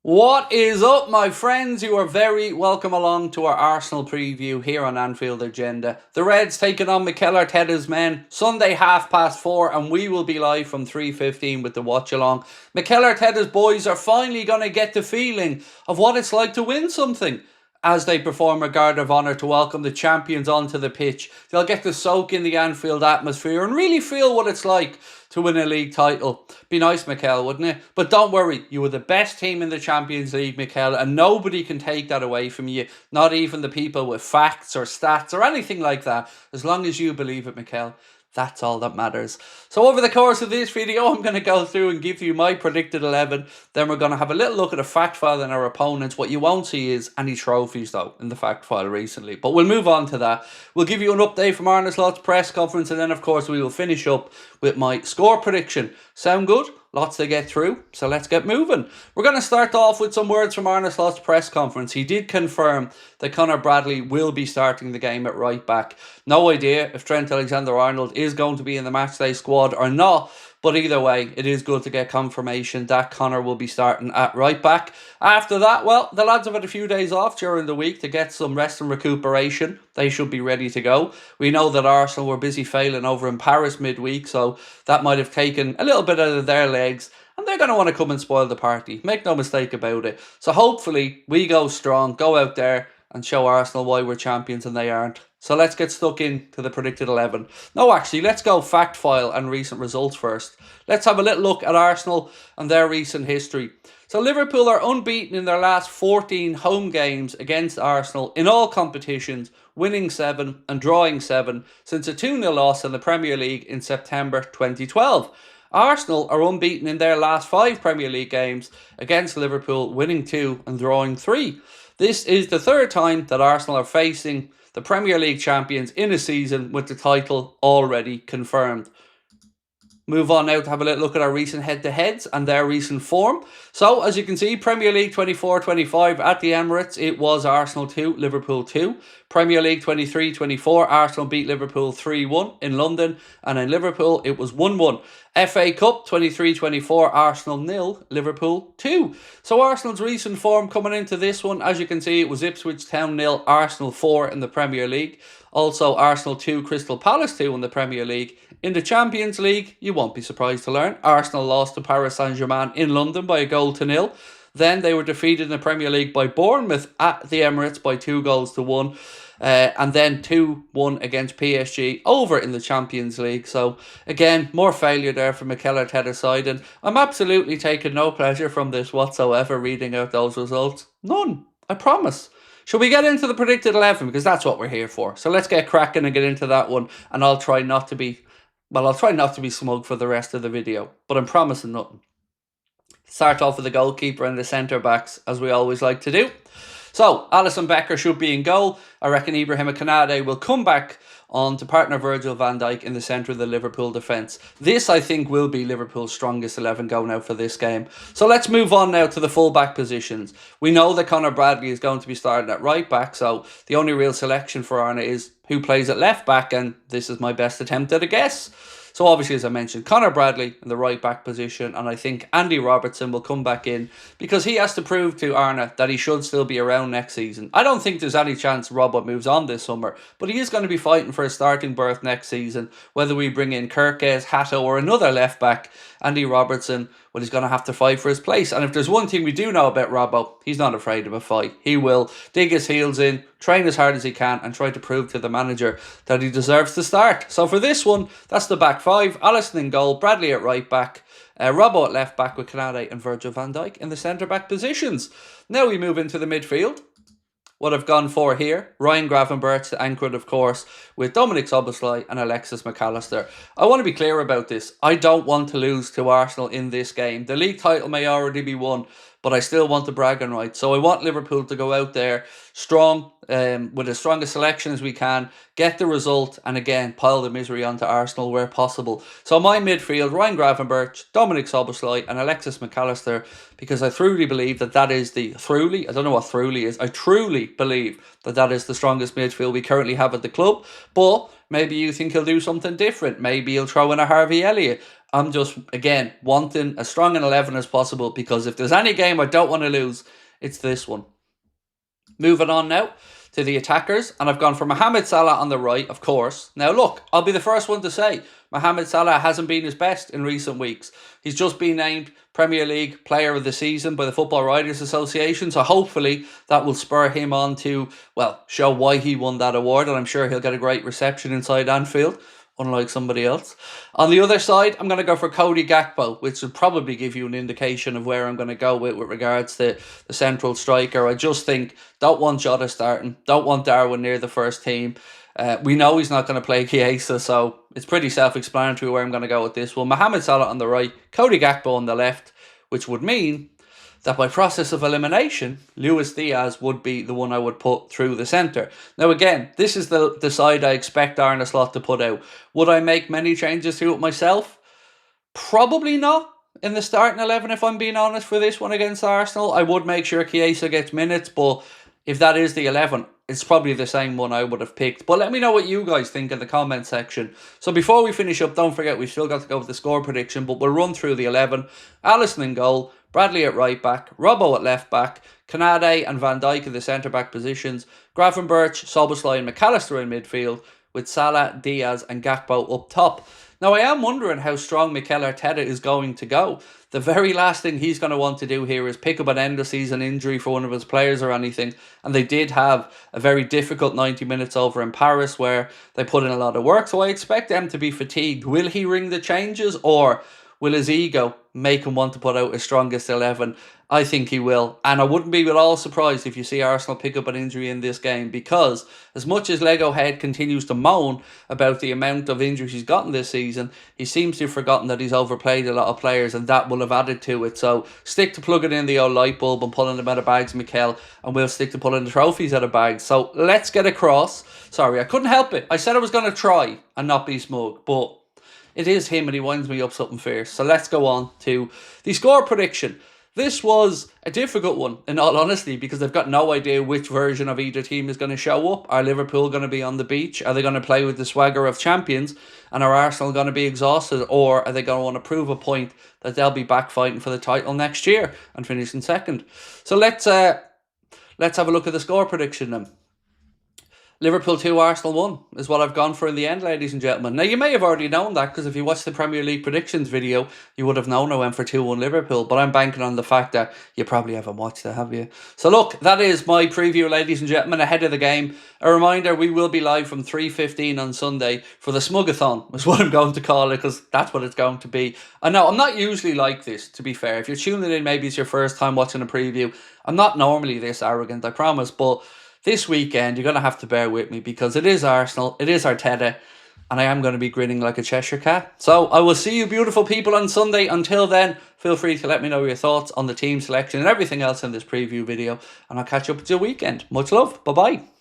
What is up, my friends? You are very welcome along to our Arsenal preview here on Anfield Agenda. The Reds taking on Mikel Arteta's men Sunday 4:30, and we will be live from 3:15 with the watch along. Mikel Arteta's boys are finally going to get the feeling of what it's like to win something as they perform a guard of honour to welcome the champions onto the pitch. They'll get to soak in the Anfield atmosphere and really feel what it's like to win a league title. Be nice, Mikel, wouldn't it? But don't worry, you were the best team in the Champions League, Mikel, and nobody can take that away from you. Not even the people with facts or stats or anything like that. As long as you believe it, Mikel, that's all that matters. So over the course of this video, I'm going to go through and give you my predicted 11. Then we're going to have a little look at a fact file and our opponents. What you won't see is any trophies, though, in the fact file recently. But we'll move on to that. We'll give you an update from Arne Slot's press conference. And then, of course, we will finish up with my score prediction. Sound good? Lots to get through, so let's get moving. We're going to start off with some words from Arne Slot's press conference. He did confirm that Conor Bradley will be starting the game at right back. No idea if Trent Alexander-Arnold is going to be in the matchday squad or not, but either way, it is good to get confirmation that Conor will be starting at right back. After that, well, the lads have had a few days off during the week to get some rest and recuperation. They should be ready to go. We know that Arsenal were busy failing over in Paris midweek, so that might have taken a little bit out of their legs. And they're going to want to come and spoil the party. Make no mistake about it. So hopefully we go strong, go out there and show Arsenal why we're champions and they aren't. So let's get stuck into the predicted 11. No, actually, let's go fact file and recent results first. Let's have a little look at Arsenal and their recent history. So Liverpool are unbeaten in their last 14 home games against Arsenal in all competitions, winning 7 and drawing 7 since a 2-0 loss in the Premier League in September 2012. Arsenal are unbeaten in their last 5 Premier League games against Liverpool, winning 2 and drawing 3. This is the third time that Arsenal are facing the Premier League champions in a season with the title already confirmed. Move on now to have a little look at our recent head-to-heads and their recent form. So, as you can see, Premier League 24-25 at the Emirates, it was Arsenal 2, Liverpool 2. Premier League 23-24, Arsenal beat Liverpool 3-1 in London. And in Liverpool, it was 1-1. FA Cup 23-24, Arsenal 0, Liverpool 2. So Arsenal's recent form coming into this one, as you can see, it was Ipswich Town 0, Arsenal 4 in the Premier League. Also Arsenal 2, Crystal Palace 2 in the Premier League. In the Champions League, you won't be surprised to learn, Arsenal lost to Paris Saint-Germain in London by a goal to 0. Then they were defeated in the Premier League by Bournemouth at the Emirates by 2-1. And then 2-1 against PSG over in the Champions League. So again, more failure there from Mikel Arteta's side, and I'm absolutely taking no pleasure from this whatsoever reading out those results. None, I promise. Shall we get into the predicted 11, because that's what we're here for. So let's get cracking and get into that one, and I'll try not to be smug for the rest of the video, but I'm promising nothing. Start off with the goalkeeper and the centre backs, as we always like to do. So, Alisson Becker should be in goal. I reckon Ibrahima Konate will come back on to partner Virgil van Dijk in the centre of the Liverpool defence. This, I think, will be Liverpool's strongest 11 going out for this game. So let's move on now to the full-back positions. We know that Conor Bradley is going to be starting at right back, so the only real selection for Arne is who plays at left back, and this is my best attempt at a guess. So obviously, as I mentioned, Conor Bradley in the right back position, and I think Andy Robertson will come back in because he has to prove to Arne that he should still be around next season. I don't think there's any chance Robert moves on this summer, but he is going to be fighting for a starting berth next season. Whether we bring in Kirkes, Hatto or another left back, Andy Robertson, well, he's going to have to fight for his place. And if there's one thing we do know about Robbo, he's not afraid of a fight. He will dig his heels in, train as hard as he can, and try to prove to the manager that he deserves to start. So for this one, that's the back 5. Alisson in goal, Bradley at right back, Robbo at left back with Konate and Virgil van Dijk in the centre back positions. Now we move into the midfield. What I've gone for here, Ryan Gravenberch, the anchor, of course, with Dominic Szoboszlai and Alexis McAllister. I want to be clear about this. I don't want to lose to Arsenal in this game. The league title may already be won, but I still want the bragging rights. So I want Liverpool to go out there strong, with as strong a selection as we can, get the result, and again, pile the misery onto Arsenal where possible. So my midfield, Ryan Gravenberch, Dominic Szoboszlai and Alexis McAllister, because I truly believe that is the, I don't know what truly is, I truly believe that is the strongest midfield we currently have at the club. But maybe you think he'll do something different. Maybe he'll throw in a Harvey Elliott. I'm just, again, wanting as strong an 11 as possible, because if there's any game I don't want to lose, it's this one. Moving on now to the attackers, and I've gone for Mohamed Salah on the right, of course. Now look, I'll be the first one to say Mohamed Salah hasn't been his best in recent weeks. He's just been named Premier League Player of the Season by the Football Writers Association, so hopefully that will spur him on to, well, show why he won that award, and I'm sure he'll get a great reception inside Anfield, unlike somebody else. On the other side, I'm going to go for Cody Gakpo, which will probably give you an indication of where I'm going to go with regards to the central striker. I just think, don't want Jota starting, don't want Darwin near the first team. We know he's not going to play Chiesa, so it's pretty self-explanatory where I'm going to go with this one. Mohamed Salah on the right, Cody Gakpo on the left, which would mean that by process of elimination, Luis Diaz would be the one I would put through the centre. Now again, this is the side I expect Arne Slot to put out. Would I make many changes to it myself? Probably not in the starting 11, if I'm being honest, for this one against Arsenal. I would make sure Chiesa gets minutes, but if that is the 11, it's probably the same one I would have picked. But let me know what you guys think in the comment section. So before we finish up, don't forget we've still got to go with the score prediction, but we'll run through the 11. Alisson in goal, Bradley at right back, Robbo at left back, Kanade and Van Dijk in the centre back positions, Gravenberch, Szoboszlai and McAllister in midfield, with Salah, Diaz and Gakpo up top. Now I am wondering how strong Mikel Arteta is going to go. The very last thing he's going to want to do here is pick up an end of season injury for one of his players or anything. And they did have a very difficult 90 minutes over in Paris where they put in a lot of work. So I expect them to be fatigued. Will he ring the changes, or will his ego make him want to put out his strongest 11? I think he will. And I wouldn't be at all surprised if you see Arsenal pick up an injury in this game, because as much as Lego Head continues to moan about the amount of injuries he's gotten this season, he seems to have forgotten that he's overplayed a lot of players, and that will have added to it. So stick to plugging in the old light bulb and pulling them out of bags, Mikel, and we'll stick to pulling the trophies out of bags. So let's get across. Sorry, I couldn't help it. I said I was going to try and not be smug, but it is him and he winds me up something fierce. So let's go on to the score prediction. This was a difficult one, in all honesty, because I've got no idea which version of either team is going to show up. Are Liverpool going to be on the beach? Are they going to play with the swagger of champions? And are Arsenal going to be exhausted? Or are they going to want to prove a point that they'll be back fighting for the title next year and finish in second? So let's have a look at the score prediction then. Liverpool 2, Arsenal 1 is what I've gone for in the end, ladies and gentlemen. Now, you may have already known that, because if you watched the Premier League predictions video, you would have known I went for 2-1 Liverpool, but I'm banking on the fact that you probably haven't watched it, have you? So look, that is my preview, ladies and gentlemen, ahead of the game. A reminder, we will be live from 3:15 on Sunday for the Smugathon, is what I'm going to call it, because that's what it's going to be. I know, I'm not usually like this, to be fair. If you're tuning in, maybe it's your first time watching a preview. I'm not normally this arrogant, I promise, but this weekend, you're going to have to bear with me, because it is Arsenal, it is Arteta, and I am going to be grinning like a Cheshire cat. So I will see you beautiful people on Sunday. Until then, feel free to let me know your thoughts on the team selection and everything else in this preview video, and I'll catch you up until weekend. Much love. Bye-bye.